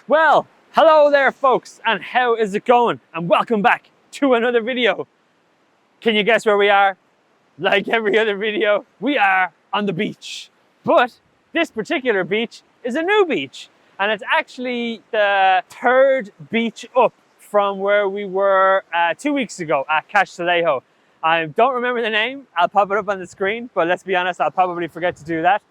Well, hello there folks, and how is it going? And welcome back to another video. Can you guess where we are? Like every other video, we are on the beach. But this particular beach is a new beach, and it's actually the third beach up from where we were 2 weeks ago at Castillejo. I don't remember the name, I'll pop it up on the screen, but let's be honest, I'll probably forget to do that.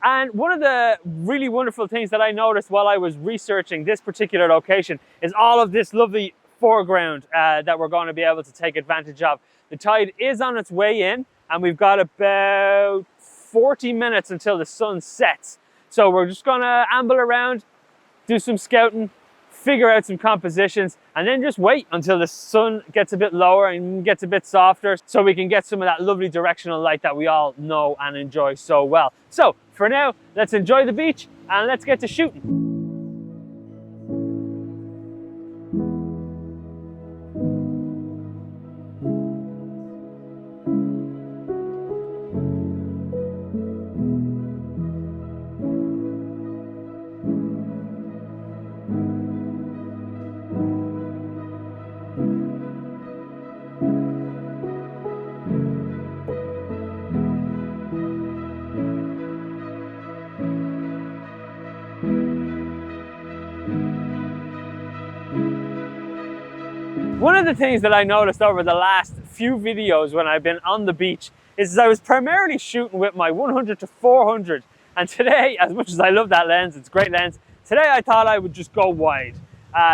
And one of the really wonderful things that I noticed while I was researching this particular location is all of this lovely foreground that we're going to be able to take advantage of. The tide is on its way in, and we've got about 40 minutes until the sun sets. So we're just going to amble around, do some scouting, figure out some compositions, and then just wait until the sun gets a bit lower and gets a bit softer so we can get some of that lovely directional light that we all know and enjoy so well. So for now, let's enjoy the beach and let's get to shooting. One of the things that I noticed over the last few videos when I've been on the beach is I was primarily shooting with my 100 to 400, and today, as much as I love that lens, it's a great lens, today I thought I would just go wide.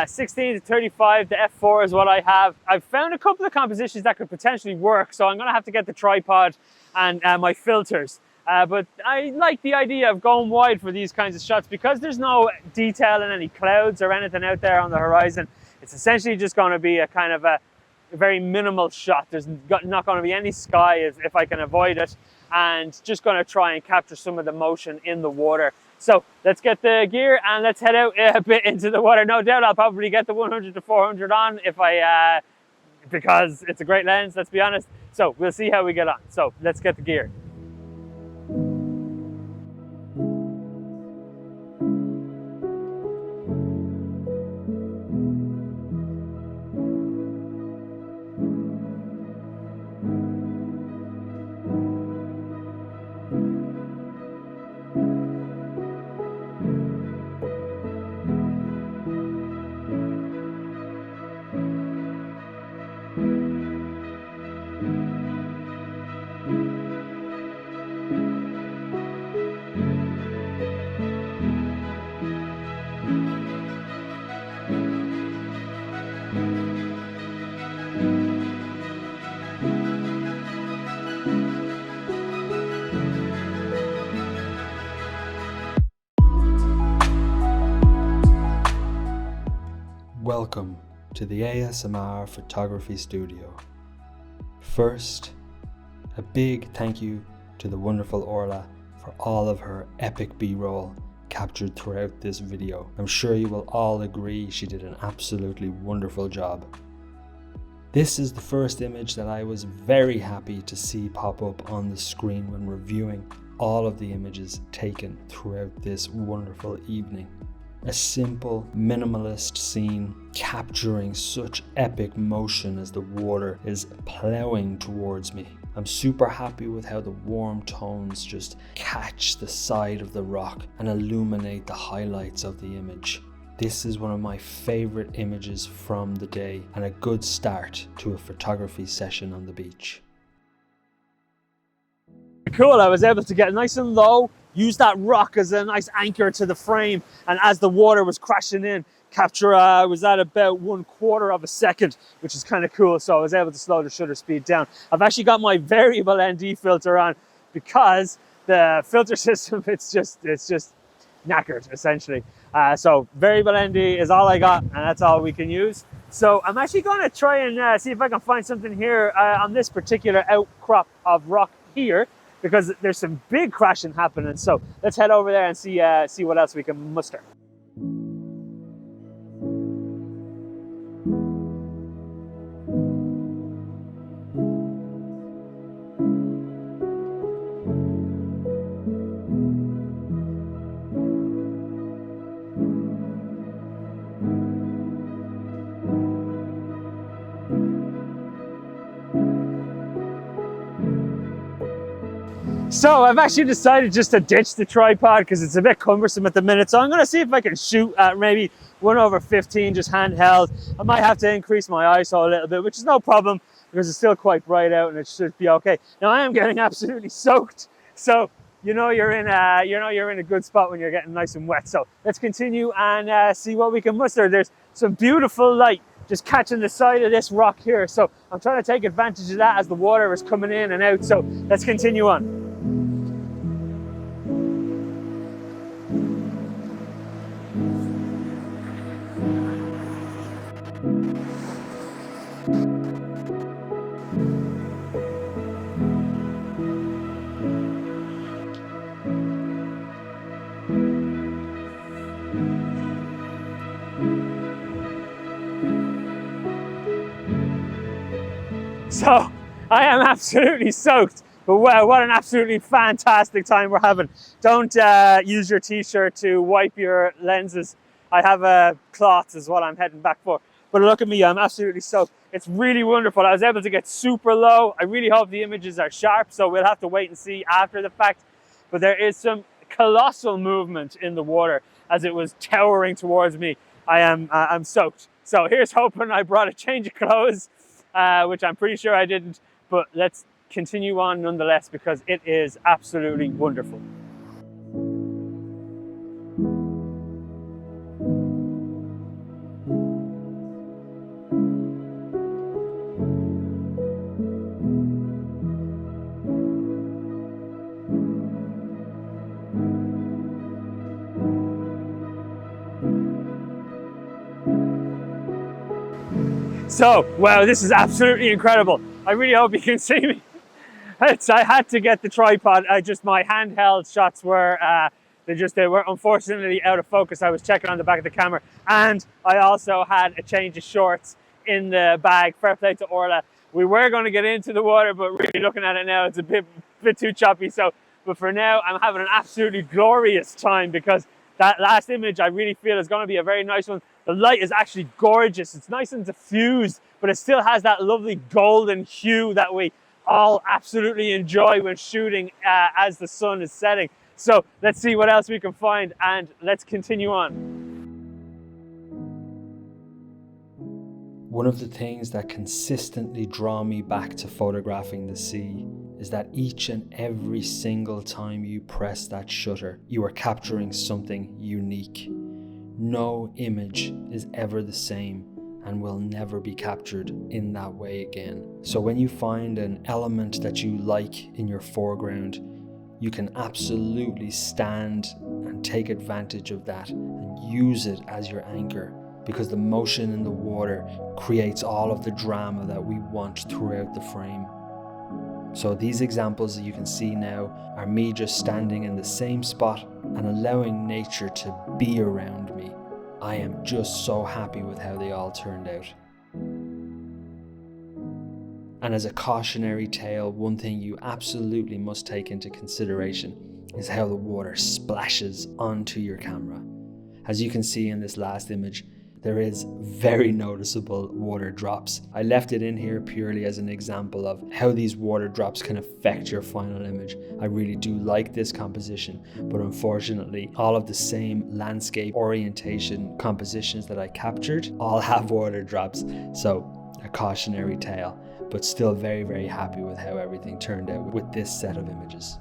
16 to 35, the f4 is what I have. I've found a couple of compositions that could potentially work, so I'm going to have to get the tripod and my filters. But I like the idea of going wide for these kinds of shots because there's no detail in any clouds or anything out there on the horizon. It's essentially just going to be a kind of a very minimal shot. There's not going to be any sky if I can avoid it, and just going to try and capture some of the motion in the water. So let's get the gear and let's head out a bit into the water. No doubt I'll probably get the 100 to 400 on because it's a great lens, let's be honest. So we'll see how we get on. So let's get the gear. Welcome to the ASMR Photography Studio. First, a big thank you to the wonderful Orla for all of her epic B-roll captured throughout this video. I'm sure you will all agree she did an absolutely wonderful job. This is the first image that I was very happy to see pop up on the screen when reviewing all of the images taken throughout this wonderful evening. A simple, minimalist scene capturing such epic motion as the water is plowing towards me. I'm super happy with how the warm tones just catch the side of the rock and illuminate the highlights of the image. This is one of my favorite images from the day and a good start to a photography session on the beach. Cool, I was able to get nice and low, use that rock as a nice anchor to the frame, and as the water was crashing in, capture was at about 1/4 of a second, which is kind of cool. So I was able to slow the shutter speed down. I've actually got my variable ND filter on because the filter system it's just knackered essentially. So variable ND is all I got, and that's all we can use. So I'm actually going to try and see if I can find something here on this particular outcrop of rock here, because there's some big crashing happening. So let's head over there and see what else we can muster. So I've actually decided just to ditch the tripod because it's a bit cumbersome at the minute. So I'm going to see if I can shoot at maybe 1/15, just handheld. I might have to increase my ISO a little bit, which is no problem because it's still quite bright out and it should be okay. Now I am getting absolutely soaked, so you're in a good spot when you're getting nice and wet. So let's continue and see what we can muster. There's some beautiful light just catching the side of this rock here, so I'm trying to take advantage of that as the water is coming in and out. So let's continue on. So I am absolutely soaked, but wow, what an absolutely fantastic time we're having. Don't use your t-shirt to wipe your lenses. I have a cloth is what I'm heading back for. But look at me, I'm absolutely soaked. It's really wonderful. I was able to get super low. I really hope the images are sharp, so we'll have to wait and see after the fact. But there is some colossal movement in the water as it was towering towards me. I'm soaked. So here's hoping I brought a change of clothes. Which I'm pretty sure I didn't, but let's continue on nonetheless because it is absolutely wonderful. So, wow, this is absolutely incredible. I really hope you can see me. I had to get the tripod. My handheld shots were, they were unfortunately out of focus. I was checking on the back of the camera, and I also had a change of shorts in the bag. Fair play to Orla. We were going to get into the water, but really looking at it now, it's a bit too choppy. So, but for now, I'm having an absolutely glorious time because that last image I really feel is going to be a very nice one. The light is actually gorgeous. It's nice and diffused, but it still has that lovely golden hue that we all absolutely enjoy when shooting as the sun is setting. So let's see what else we can find and let's continue on. One of the things that consistently draw me back to photographing the sea is that each and every single time you press that shutter, you are capturing something unique. No image is ever the same and will never be captured in that way again. So when you find an element that you like in your foreground, you can absolutely stand and take advantage of that and use it as your anchor, because the motion in the water creates all of the drama that we want throughout the frame. So these examples that you can see now are me just standing in the same spot and allowing nature to be around me. I am just so happy with how they all turned out. And as a cautionary tale, one thing you absolutely must take into consideration is how the water splashes onto your camera. As you can see in this last image, there is very noticeable water drops. I left it in here purely as an example of how these water drops can affect your final image. I really do like this composition, but unfortunately, all of the same landscape orientation compositions that I captured all have water drops. So a cautionary tale, but still very, very happy with how everything turned out with this set of images.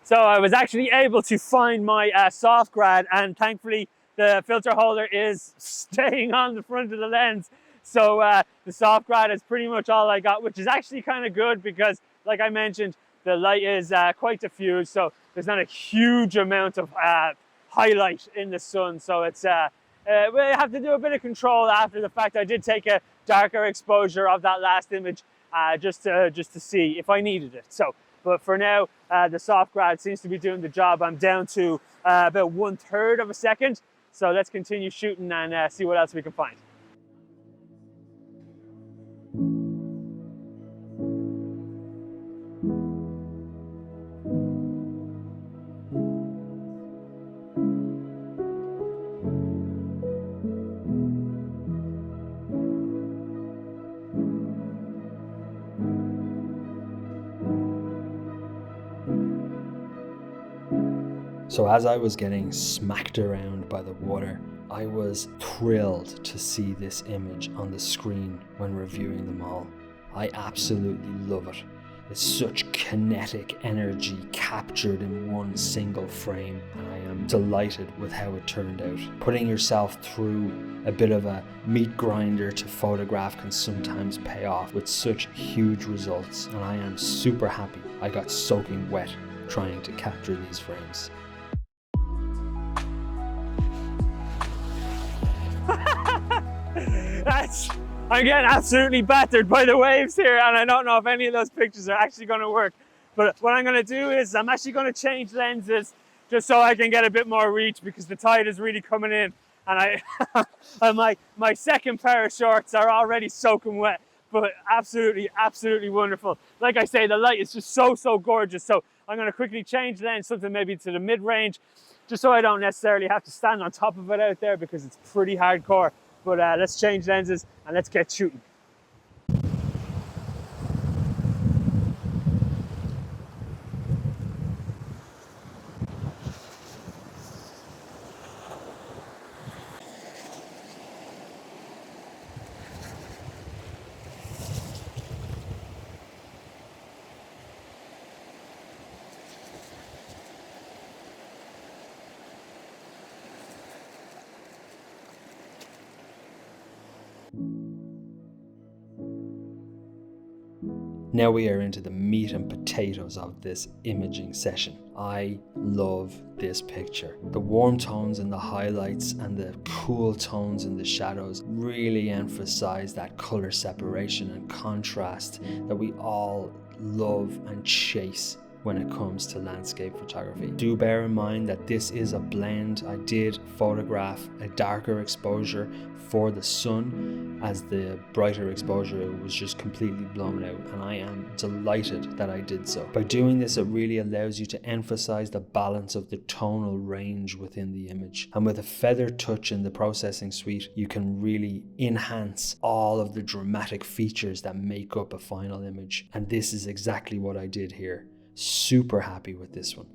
So I was actually able to find my soft grad, and thankfully the filter holder is staying on the front of the lens. So the soft grad is pretty much all I got, which is actually kind of good because, like I mentioned, the light is quite diffused, so there's not a huge amount of highlight in the sun. So it's we have to do a bit of control after the fact. I did take a darker exposure of that last image just to see if I needed it. So, but for now, the soft grad seems to be doing the job. I'm down to about 1/3 of a second. So let's continue shooting and see what else we can find. So as I was getting smacked around by the water, I was thrilled to see this image on the screen when reviewing them all. I absolutely love it. It's such kinetic energy captured in one single frame, and I am delighted with how it turned out. Putting yourself through a bit of a meat grinder to photograph can sometimes pay off with such huge results, and I am super happy I got soaking wet trying to capture these frames. I'm getting absolutely battered by the waves here, and I don't know if any of those pictures are actually going to work. But what I'm going to do is I'm actually going to change lenses just so I can get a bit more reach, because the tide is really coming in, and my second pair of shorts are already soaking wet. But absolutely wonderful. Like I say, the light is just so gorgeous. So I'm going to quickly change lens, something maybe to the mid-range, just so I don't necessarily have to stand on top of it out there, because it's pretty hardcore. But let's change lenses and let's get shooting. Now we are into the meat and potatoes of this imaging session. I love this picture. The warm tones in the highlights and the cool tones in the shadows really emphasize that color separation and contrast that we all love and chase when it comes to landscape photography. Do bear in mind that this is a blend. I did photograph a darker exposure for the sun, as the brighter exposure was just completely blown out, and I am delighted that I did so. By doing this, it really allows you to emphasize the balance of the tonal range within the image. And with a feather touch in the processing suite, you can really enhance all of the dramatic features that make up a final image. And this is exactly what I did here. Super happy with this one.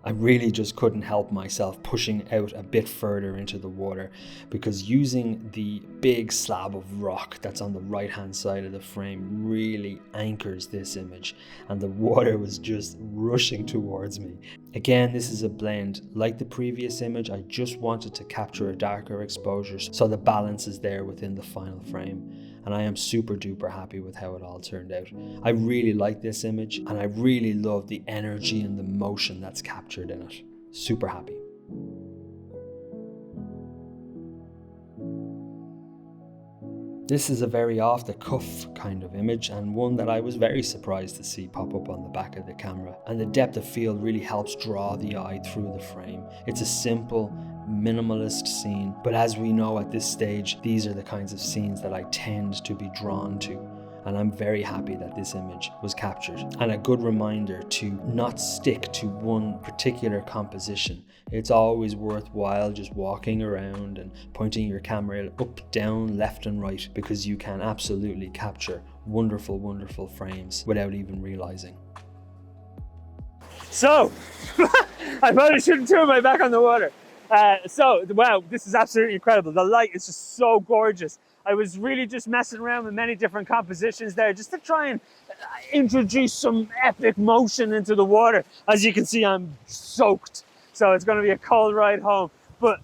I really just couldn't help myself pushing out a bit further into the water, because using the big slab of rock that's on the right hand side of the frame really anchors this image, and the water was just rushing towards me. Again, this is a blend. Like the previous image, I just wanted to capture a darker exposure so the balance is there within the final frame. And I am super duper happy with how it all turned out. I really like this image, and I really love the energy and the motion that's captured in it. Super happy. This is a very off the cuff kind of image, and one that I was very surprised to see pop up on the back of the camera. And the depth of field really helps draw the eye through the frame. It's a simple, minimalist scene, but as we know at this stage, these are the kinds of scenes that I tend to be drawn to. And I'm very happy that this image was captured. And a good reminder to not stick to one particular composition. It's always worthwhile just walking around and pointing your camera up, down, left and right, because you can absolutely capture wonderful, wonderful frames without even realizing. So, I probably shouldn't turn my back on the water. Wow, this is absolutely incredible. The light is just so gorgeous. I was really just messing around with many different compositions there just to try and introduce some epic motion into the water. As you can see, I'm soaked, so it's going to be a cold ride home. But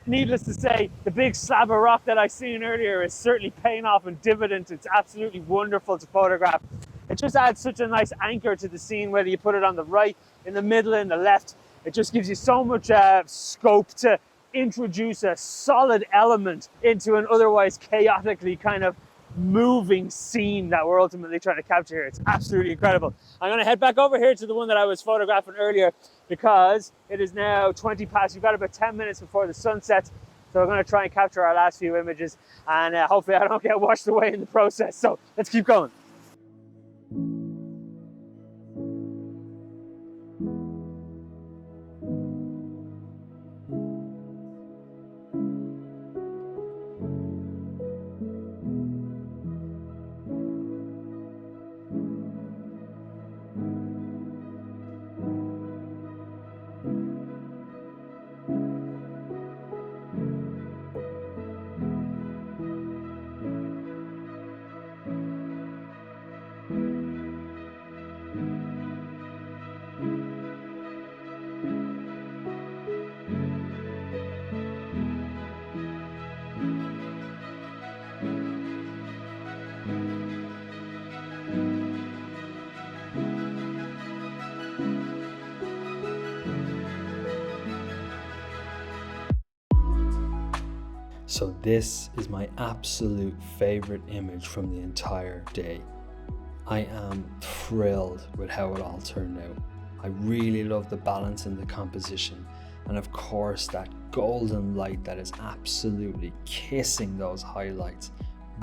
needless to say, the big slab of rock that I seen earlier is certainly paying off in dividends. It's absolutely wonderful to photograph. It just adds such a nice anchor to the scene, whether you put it on the right, in the middle, in the left. It just gives you so much scope to introduce a solid element into an otherwise chaotically kind of moving scene that we're ultimately trying to capture here. It's absolutely incredible. I'm going to head back over here to the one that I was photographing earlier because it is now 20 past. We've got about 10 minutes before the sun sets. So we're going to try and capture our last few images, and hopefully I don't get washed away in the process. So let's keep going. So this is my absolute favorite image from the entire day. I am thrilled with how it all turned out. I really love the balance in the composition, and of course that golden light that is absolutely kissing those highlights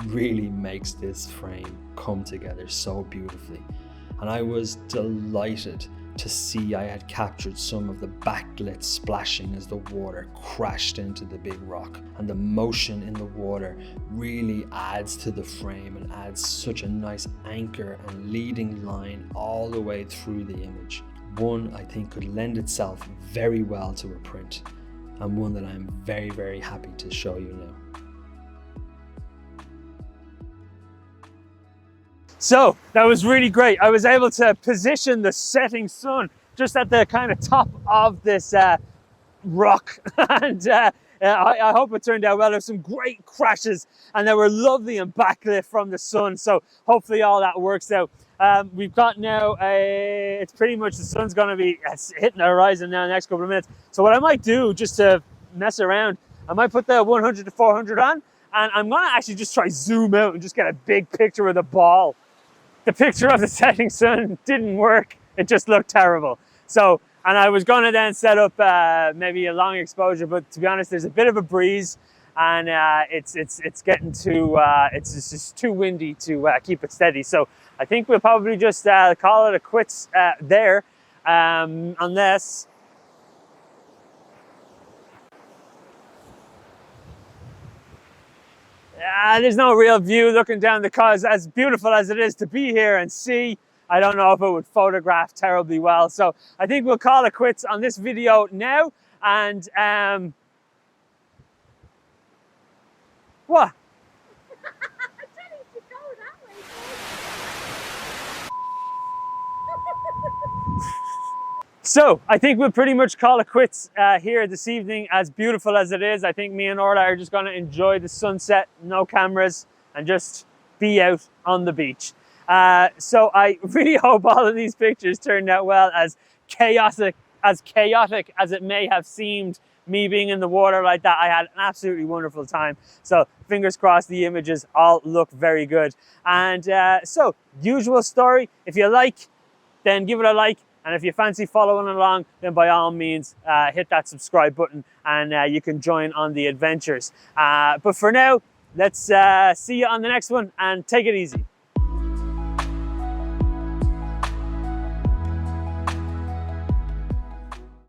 really makes this frame come together so beautifully. And I was delighted to see I had captured some of the backlit splashing as the water crashed into the big rock, and the motion in the water really adds to the frame and adds such a nice anchor and leading line all the way through the image. One I think could lend itself very well to a print, and one that I'm very, very happy to show you now. So that was really great. I was able to position the setting sun just at the kind of top of this rock, and I hope it turned out well. There were some great crashes, and they were lovely and backlit from the sun. So hopefully all that works out. We've got now it's pretty much the sun's going to be hitting the horizon now in the next couple of minutes. So what I might do, just to mess around, I might put the 100 to 400 on, and I'm going to actually just try zoom out and just get a big picture of the ball. The picture of the setting sun didn't work. It just looked terrible. So, and I was going to then set up maybe a long exposure, but to be honest, there's a bit of a breeze, and it's getting too it's just too windy to keep it steady. So I think we'll probably just call it a quits there, unless. There's no real view looking down the cause, as beautiful as it is to be here and see. I don't know if it would photograph terribly well. So I think we'll call it quits on this video now. And what? So I think we'll pretty much call it quits here this evening. As beautiful as it is, I think me and Orla are just going to enjoy the sunset, no cameras, and just be out on the beach. So I really hope all of these pictures turned out well, as chaotic as it may have seemed, me being in the water like that. I had an absolutely wonderful time. So fingers crossed the images all look very good. And so usual story, if you like, then give it a like. And if you fancy following along, then by all means, hit that subscribe button, and you can join on the adventures. But for now, let's see you on the next one, and take it easy.